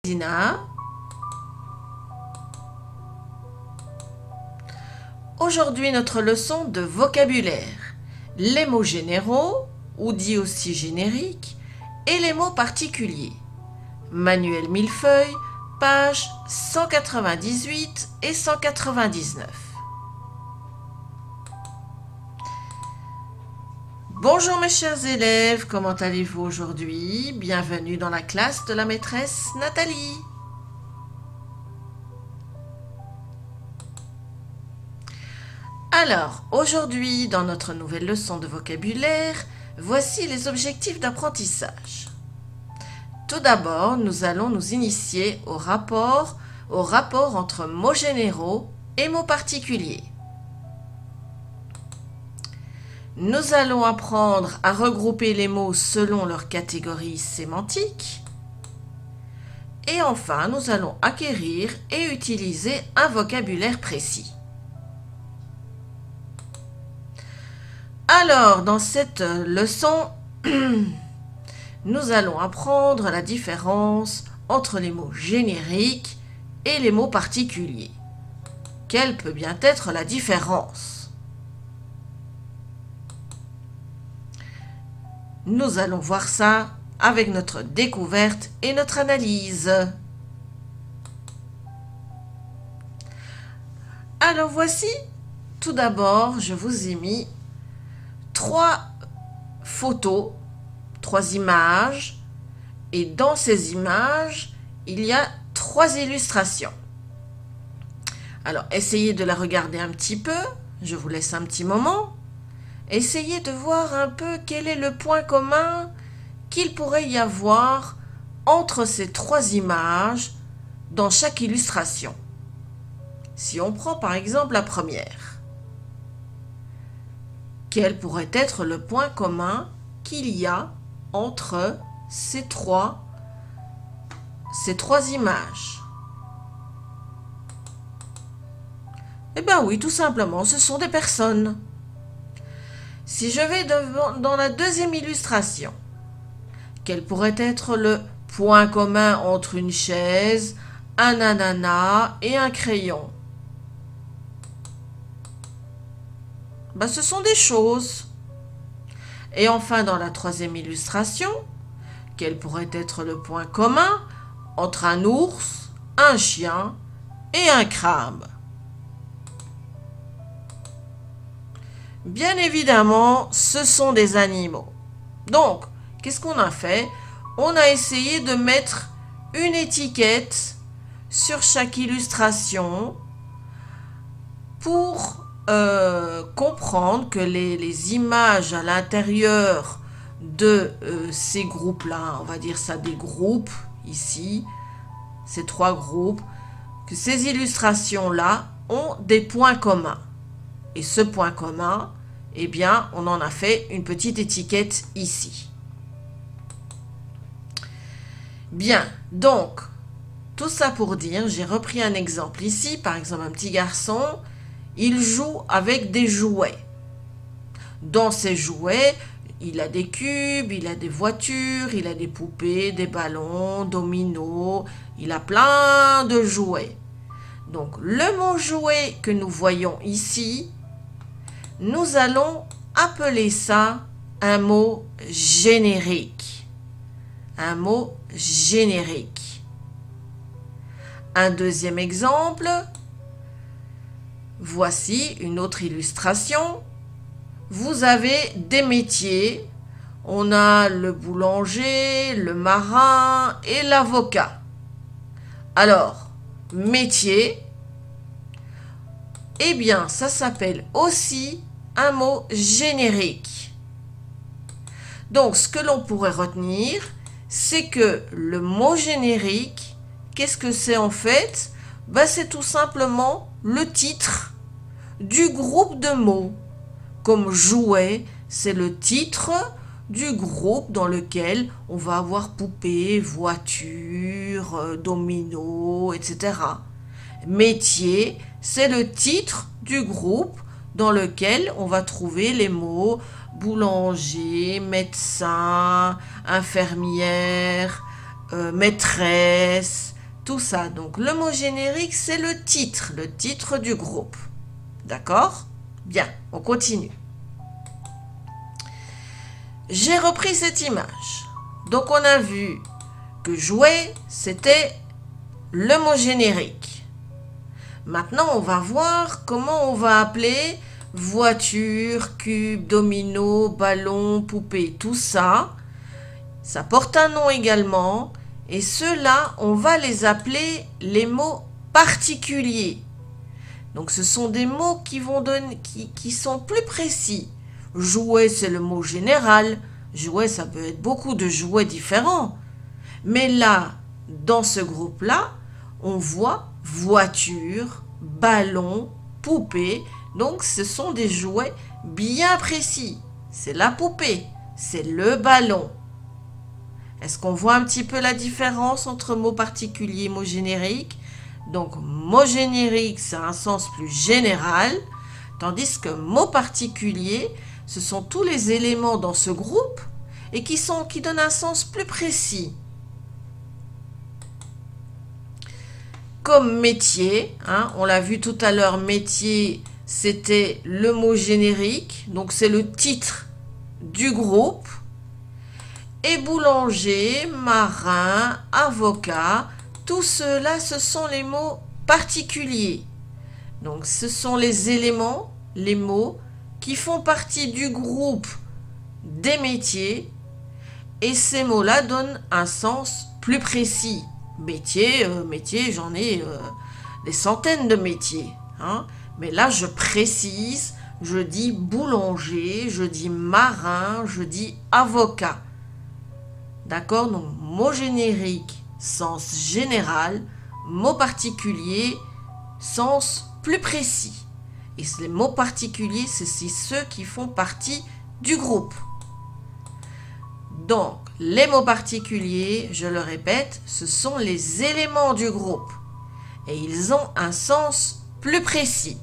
Dina. Aujourd'hui, notre leçon de vocabulaire. Les mots généraux, ou dit aussi génériques, et les mots particuliers. Manuel Millefeuille, pages 198 et 199. Bonjour mes chers élèves, comment allez-vous aujourd'hui? Bienvenue dans la classe de la maîtresse Nathalie. Alors, aujourd'hui, dans notre nouvelle leçon de vocabulaire, voici les objectifs d'apprentissage. Tout d'abord, nous allons nous initier au rapport entre mots généraux et mots particuliers. Nous allons apprendre à regrouper les mots selon leur catégorie sémantique. Et enfin, nous allons acquérir et utiliser un vocabulaire précis. Alors, dans cette leçon, nous allons apprendre la différence entre les mots génériques et les mots particuliers. Quelle peut bien être la différence? Nous allons voir ça avec notre découverte et notre analyse. Alors voici, tout d'abord, je vous ai mis 3 photos, 3 images, et dans ces images, il y a 3 illustrations. Alors, essayez de la regarder un petit peu, je vous laisse un petit moment. Essayez de voir un peu quel est le point commun qu'il pourrait y avoir entre ces 3 images dans chaque illustration. Si on prend par exemple la première, quel pourrait être le point commun qu'il y a entre ces trois images? Eh bien oui, tout simplement, ce sont des personnes. Si je vais dans la deuxième illustration, quel pourrait être le point commun entre une chaise, un ananas et un crayon? Ben, ce sont des choses. Et enfin, dans la troisième illustration, quel pourrait être le point commun entre un ours, un chien et un crabe? Bien évidemment, ce sont des animaux. Donc, qu'est-ce qu'on a fait? On a essayé de mettre une étiquette sur chaque illustration pour comprendre que les images à l'intérieur de ces groupes-là, on va dire ça des groupes ici, ces 3 groupes, que ces illustrations-là ont des points communs. Et ce point commun, eh bien, on en a fait une petite étiquette ici. Bien, donc, tout ça pour dire, j'ai repris un exemple ici, par exemple un petit garçon, il joue avec des jouets. Dans ces jouets, il a des cubes, il a des voitures, il a des poupées, des ballons, dominos, il a plein de jouets. Donc, le mot jouet que nous voyons ici, nous allons appeler ça un mot générique. Un mot générique. Un deuxième exemple, voici une autre illustration. Vous avez des métiers. On a le boulanger, le marin et l'avocat. Alors, métier, eh bien, ça s'appelle aussi un mot générique. Donc, ce que l'on pourrait retenir, c'est que le mot générique, qu'est-ce que c'est en fait? Ben, c'est tout simplement le titre du groupe de mots. Comme jouet, c'est le titre du groupe dans lequel on va avoir poupée, voiture, domino, etc. Métier, c'est le titre du groupe dans lequel on va trouver les mots boulanger, médecin, infirmière, maîtresse, tout ça. Donc le mot générique, c'est le titre du groupe. D'accord? Bien, on continue. J'ai repris cette image. Donc on a vu que jouer, c'était le mot générique. Maintenant, on va voir comment on va appeler voiture, cube, domino, ballon, poupée, tout ça. Ça porte un nom également. Et ceux-là, on va les appeler les mots particuliers. Donc ce sont des mots qui sont plus précis. Jouet, c'est le mot général. Jouet, ça peut être beaucoup de jouets différents. Mais là, dans ce groupe-là, on voit voiture, ballon, poupée. Donc ce sont des jouets bien précis. C'est la poupée, c'est le ballon. Est-ce qu'on voit un petit peu la différence entre mots particuliers et mots génériques? Donc, mot générique, c'est un sens plus général, tandis que mot particulier, ce sont tous les éléments dans ce groupe et qui donnent un sens plus précis. Comme métier, on l'a vu tout à l'heure, métier, c'était le mot générique, donc c'est le titre du groupe. Et boulanger, marin, avocat, tout cela, ce sont les mots particuliers. Donc, ce sont les éléments, les mots, qui font partie du groupe des métiers. Et ces mots-là donnent un sens plus précis. Métier, j'en ai des centaines de métiers. Mais là, je précise, je dis boulanger, je dis marin, je dis avocat. D'accord? Donc, mot générique, sens général, mot particulier, sens plus précis. Et les mots particuliers, c'est ceux qui font partie du groupe. Donc, les mots particuliers, je le répète, ce sont les éléments du groupe. Et ils ont un sens plus précis.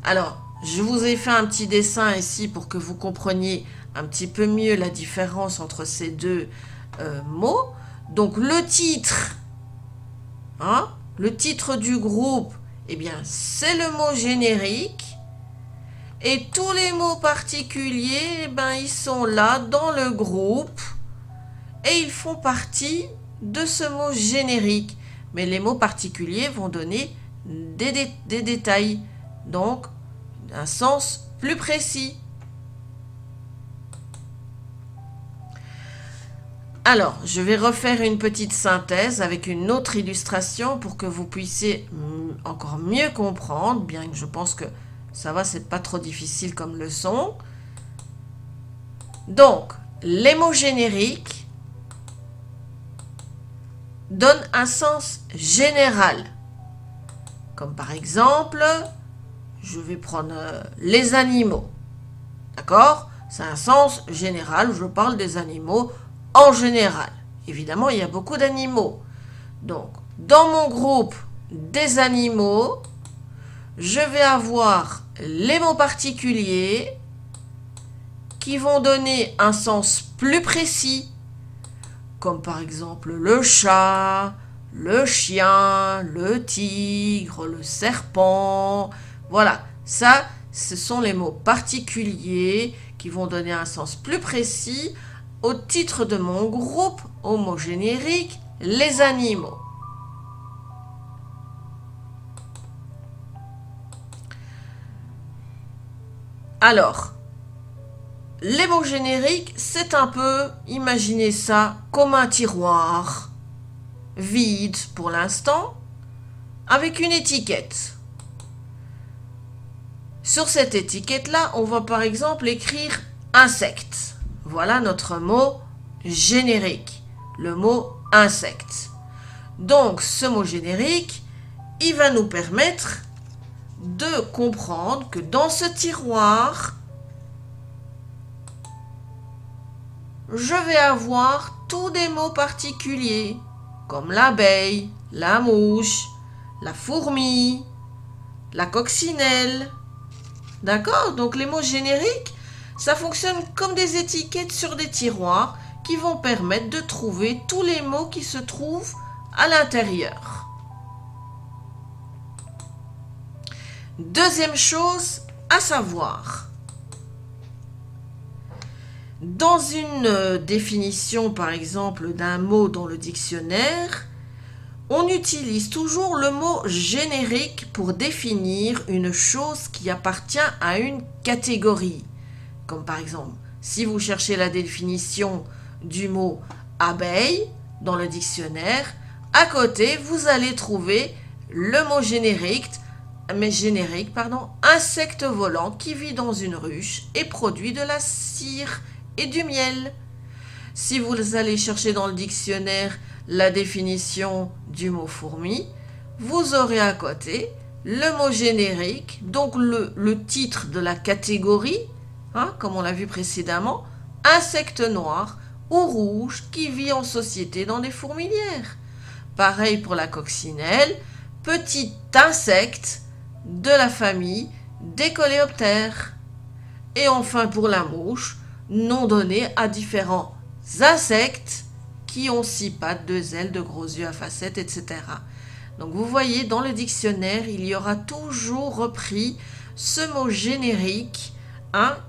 Alors, je vous ai fait un petit dessin ici pour que vous compreniez un petit peu mieux la différence entre ces deux mots. Donc le titre du groupe, eh bien c'est le mot générique. Et tous les mots particuliers, eh ben, ils sont là dans le groupe et ils font partie de ce mot générique. Mais les mots particuliers vont donner des détails, donc un sens plus précis. Alors, je vais refaire une petite synthèse avec une autre illustration pour que vous puissiez encore mieux comprendre, bien que je pense que ça va, c'est pas trop difficile comme leçon. Donc, les mots génériques donnent un sens général. Comme par exemple, je vais prendre les animaux. D'accord? C'est un sens général, je parle des animaux en général. Évidemment, il y a beaucoup d'animaux. Donc, dans mon groupe des animaux, je vais avoir les mots particuliers qui vont donner un sens plus précis, comme par exemple le chat, le chien, le tigre, le serpent. Voilà, ça, ce sont les mots particuliers qui vont donner un sens plus précis au titre de mon groupe, au mot générique, les animaux. Alors, les mots génériques, c'est un peu, imaginez ça comme un tiroir, vide pour l'instant, avec une étiquette. Sur cette étiquette-là, on va par exemple écrire insecte. Voilà notre mot générique, le mot insecte. Donc, ce mot générique, il va nous permettre de comprendre que dans ce tiroir, je vais avoir tous des mots particuliers, comme l'abeille, la mouche, la fourmi, la coccinelle. D'accord? Donc les mots génériques, ça fonctionne comme des étiquettes sur des tiroirs qui vont permettre de trouver tous les mots qui se trouvent à l'intérieur. Deuxième chose à savoir, dans une définition par exemple d'un mot dans le dictionnaire, on utilise toujours le mot générique pour définir une chose qui appartient à une catégorie. Comme par exemple, si vous cherchez la définition du mot abeille dans le dictionnaire, à côté vous allez trouver le mot générique, insecte volant qui vit dans une ruche et produit de la cire et du miel. Si vous allez chercher dans le dictionnaire la définition du mot fourmi, vous aurez à côté le mot générique, donc le titre de la catégorie, comme on l'a vu précédemment, insecte noir ou rouge qui vit en société dans des fourmilières. Pareil pour la coccinelle, petit insecte de la famille des coléoptères. Et enfin pour la mouche, nom donné à différents insectes qui ont 6 pattes, 2 ailes, de gros yeux à facettes, etc. Donc vous voyez, dans le dictionnaire, il y aura toujours repris ce mot générique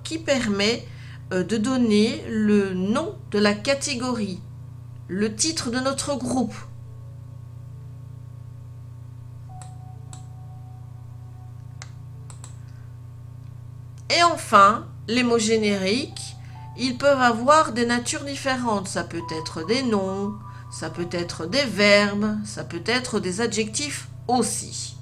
qui permet de donner le nom de la catégorie, le titre de notre groupe. Et enfin, les mots génériques, ils peuvent avoir des natures différentes. Ça peut être des noms, ça peut être des verbes, ça peut être des adjectifs aussi.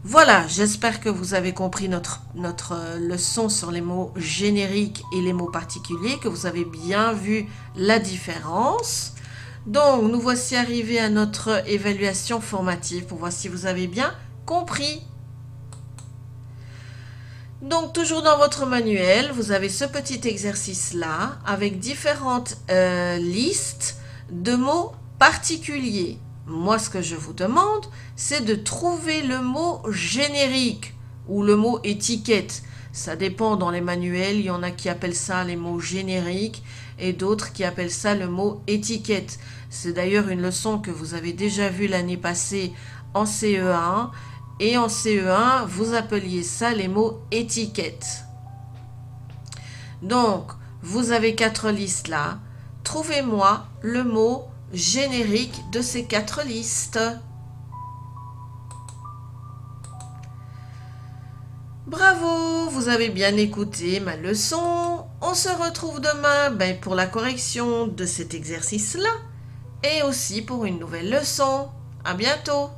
Voilà, j'espère que vous avez compris notre leçon sur les mots génériques et les mots particuliers, que vous avez bien vu la différence. Donc, nous voici arrivés à notre évaluation formative pour voir si vous avez bien compris. Donc, toujours dans votre manuel, vous avez ce petit exercice-là avec différentes listes de mots particuliers. Moi, ce que je vous demande, c'est de trouver le mot générique ou le mot étiquette. Ça dépend dans les manuels, il y en a qui appellent ça les mots génériques et d'autres qui appellent ça le mot étiquette. C'est d'ailleurs une leçon que vous avez déjà vue l'année passée en CE1. Et en CE1, vous appeliez ça les mots étiquettes. Donc, vous avez 4 listes là. Trouvez-moi le mot générique de ces 4 listes. Bravo, vous avez bien écouté ma leçon. On se retrouve demain pour la correction de cet exercice-là et aussi pour une nouvelle leçon. À bientôt.